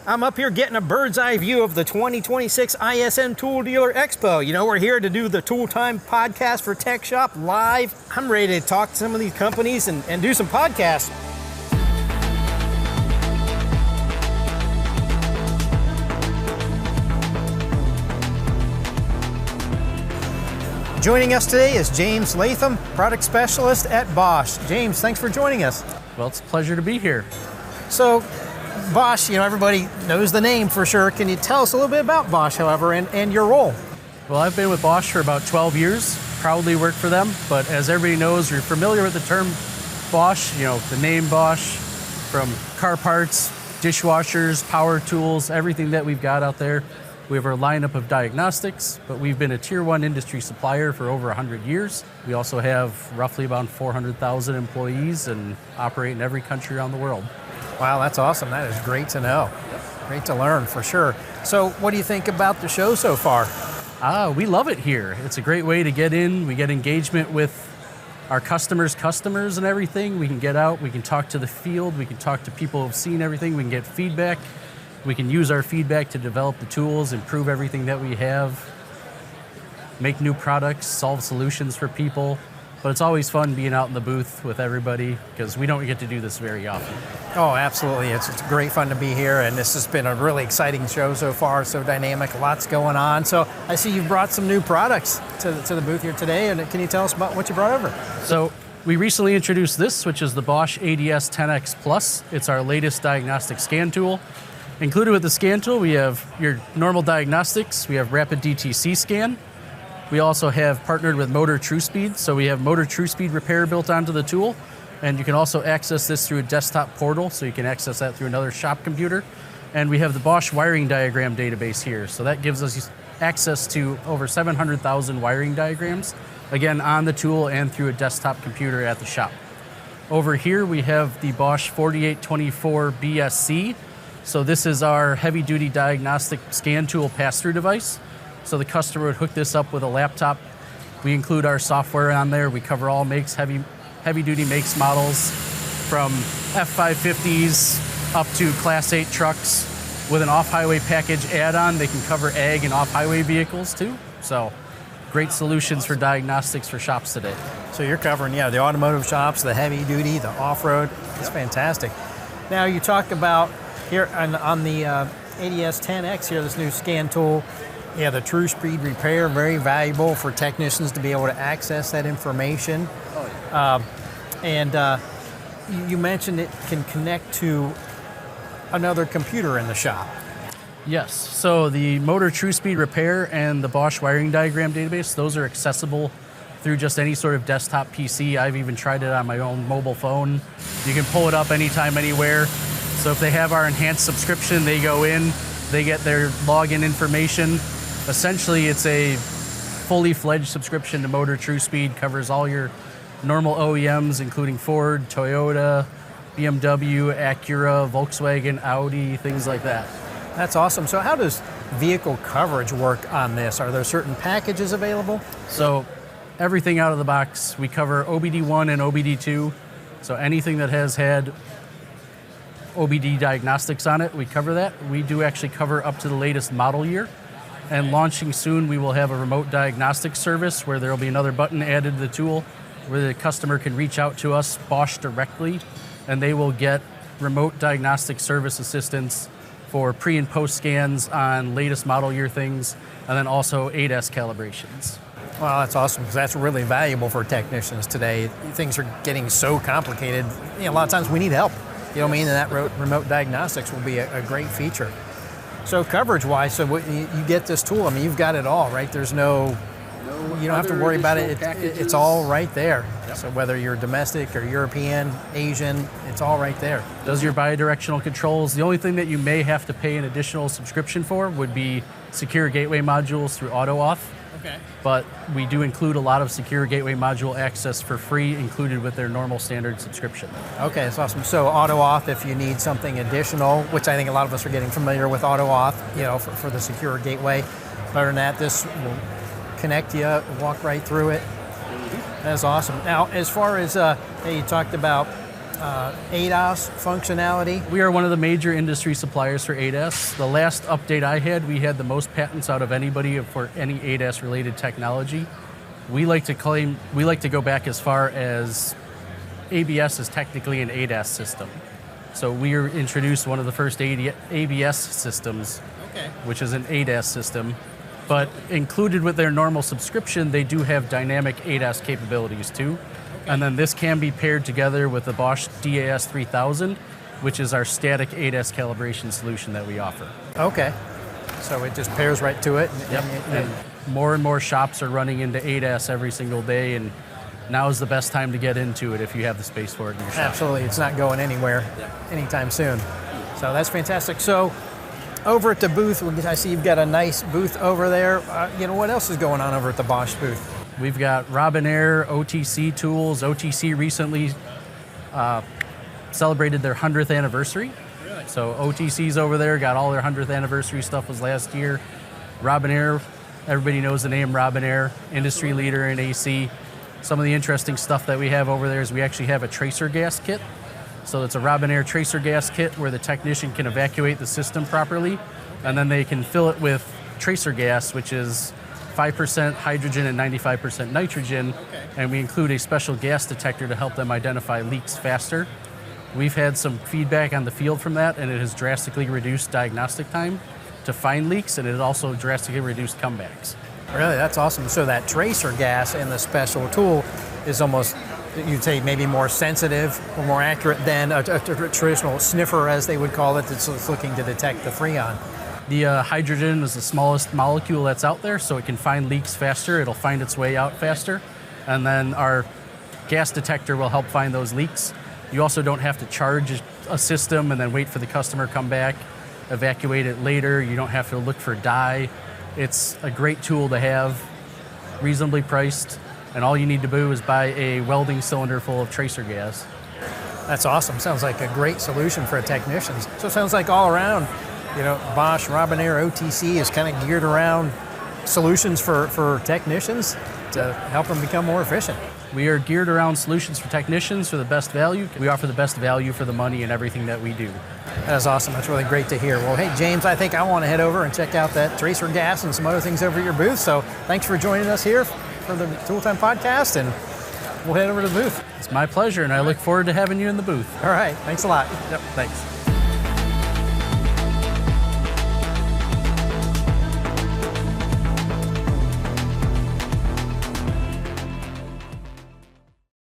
I'm up here getting a bird's eye view of the 2026 ISN Tool Dealer Expo. You know, we're here to do the Tool Time podcast for TechShop live. I'm ready to talk to some of these companies and do some podcasts. Joining us today is James Latham, product specialist at Bosch. James, thanks for joining us. Well, it's a pleasure to be here. So, Bosch, you know, everybody knows the name for sure. Can you tell us a little bit about Bosch, however, and your role? Well, I've been with Bosch for about 12 years, proudly work for them, but as everybody knows, you're familiar with the term Bosch, you know, the name Bosch, from car parts, dishwashers, power tools, everything that we've got out there. We have our lineup of diagnostics, but we've been a tier 1 industry supplier for over 100 years. We also have roughly about 400,000 employees and operate in every country around the world. Wow, that's awesome. That is great to know. Great to learn, for sure. So what do you think about the show so far? We love it here. It's a great way to get in. We get engagement with our customers' customers and everything. We can get out, we can talk to the field, we can talk to people who've seen everything, we can get feedback. We can use our feedback to develop the tools, improve everything that we have, make new products, solve solutions for people. But it's always fun being out in the booth with everybody because we don't get to do this very often. Oh, absolutely. It's great fun to be here, and this has been a really exciting show so far, so dynamic, lots going on. So I see you've brought some new products to the booth here today, and can you tell us about what you brought over? So we recently introduced this, which is the Bosch ADS 10X Plus. It's our latest diagnostic scan tool. Included with the scan tool, we have your normal diagnostics, we have rapid DTC scan. We also have partnered with Motor TrueSpeed, so we have Motor TrueSpeed repair built onto the tool, and you can also access this through a desktop portal, so you can access that through another shop computer. And we have the Bosch wiring diagram database here, so that gives us access to over 700,000 wiring diagrams, again on the tool and through a desktop computer at the shop. Over here we have the Bosch 4824 BSC, so this is our heavy-duty diagnostic scan tool pass-through device. So the customer would hook this up with a laptop. We include our software on there. We cover all makes, heavy-duty makes models, from F550s up to Class 8 trucks. With an off-highway package add-on, they can cover ag and off-highway vehicles too. So great solutions for diagnostics for shops today. So you're covering, the automotive shops, the heavy-duty, the off-road. It's fantastic. Now you talk about here on the ADS 10X here, this new scan tool. Yeah, the TrueSpeed repair, very valuable for technicians to be able to access that information. Oh, yeah. You mentioned it can connect to another computer in the shop. Yes, so the Motor TrueSpeed repair and the Bosch wiring diagram database, those are accessible through just any sort of desktop PC. I've even tried it on my own mobile phone. You can pull it up anytime, anywhere. So if they have our enhanced subscription, they go in, they get their login information. Essentially, it's a fully fledged subscription to Motor TrueSpeed, covers all your normal OEMs, including Ford, Toyota, BMW, Acura, Volkswagen, Audi, things like that. That's awesome. So how does vehicle coverage work on this? Are there certain packages available? So everything out of the box. We cover OBD1 and OBD2. So anything that has had OBD diagnostics on it, we cover that. We do actually cover up to the latest model year. And launching soon, we will have a remote diagnostic service where there will be another button added to the tool where the customer can reach out to us, Bosch directly, and they will get remote diagnostic service assistance for pre and post scans on latest model year things, and then also ADS calibrations. Well, that's awesome, because that's really valuable for technicians today. Things are getting so complicated. A lot of times we need help. You know what I mean? And that remote diagnostics will be a great feature. So coverage-wise, so you get this tool, I mean, you've got it all, right? There's you don't have to worry about it. It's all right there. Yep. So whether you're domestic or European, Asian, it's all right there. Does your bidirectional controls. The only thing that you may have to pay an additional subscription for would be secure gateway modules through AutoAuth. Okay. But we do include a lot of secure gateway module access for free, included with their normal standard subscription. Okay, that's awesome. So AutoAuth, if you need something additional, which I think a lot of us are getting familiar with AutoAuth, for the secure gateway. Other than that, this will connect you, walk right through it. That's awesome. Now, as far as you talked about ADAS functionality. We are one of the major industry suppliers for ADAS. The last update I had, we had the most patents out of anybody for any ADAS related technology. We like to go back as far as ABS is technically an ADAS system. So we introduced one of the first ABS systems, which is an ADAS system. But included with their normal subscription, they do have dynamic ADAS capabilities too. And then this can be paired together with the Bosch ADS 3000, which is our static ADAS calibration solution that we offer. Okay. So it just pairs right to it. And more and more shops are running into ADAS every single day, and now is the best time to get into it if you have the space for it in your shop. Absolutely. It's not going anywhere anytime soon. So that's fantastic. So over at the booth, I see you've got a nice booth over there. What else is going on over at the Bosch booth? We've got Robinair, OTC tools. OTC recently celebrated their 100th anniversary. Really? So OTC's over there, got all their 100th anniversary stuff was last year. Robinair, everybody knows the name Robinair, industry leader in AC. Some of the interesting stuff that we have over there is we actually have a tracer gas kit. So it's a Robinair tracer gas kit where the technician can evacuate the system properly, and then they can fill it with tracer gas, which is 5% hydrogen and 95% nitrogen, and we include a special gas detector to help them identify leaks faster. We've had some feedback on the field from that, and it has drastically reduced diagnostic time to find leaks, and it has also drastically reduced comebacks. Really, that's awesome. So that tracer gas in the special tool is almost, you'd say, maybe more sensitive or more accurate than a traditional sniffer, as they would call it, that's looking to detect the freon. The hydrogen is the smallest molecule that's out there, so it can find leaks faster. It'll find its way out faster. And then our gas detector will help find those leaks. You also don't have to charge a system and then wait for the customer to come back, evacuate it later. You don't have to look for dye. It's a great tool to have, reasonably priced, and all you need to do is buy a welding cylinder full of tracer gas. That's awesome. Sounds like a great solution for technicians. So it sounds like all around, Bosch, Robinair, OTC is kind of geared around solutions for technicians to help them become more efficient. We are geared around solutions for technicians for the best value. We offer the best value for the money in everything that we do. That's awesome. That's really great to hear. Well, hey, James, I think I want to head over and check out that tracer gas and some other things over at your booth. So thanks for joining us here for the Tool Time podcast, and we'll head over to the booth. It's my pleasure, and I look forward to having you in the booth. All right. Thanks a lot. Yep, thanks.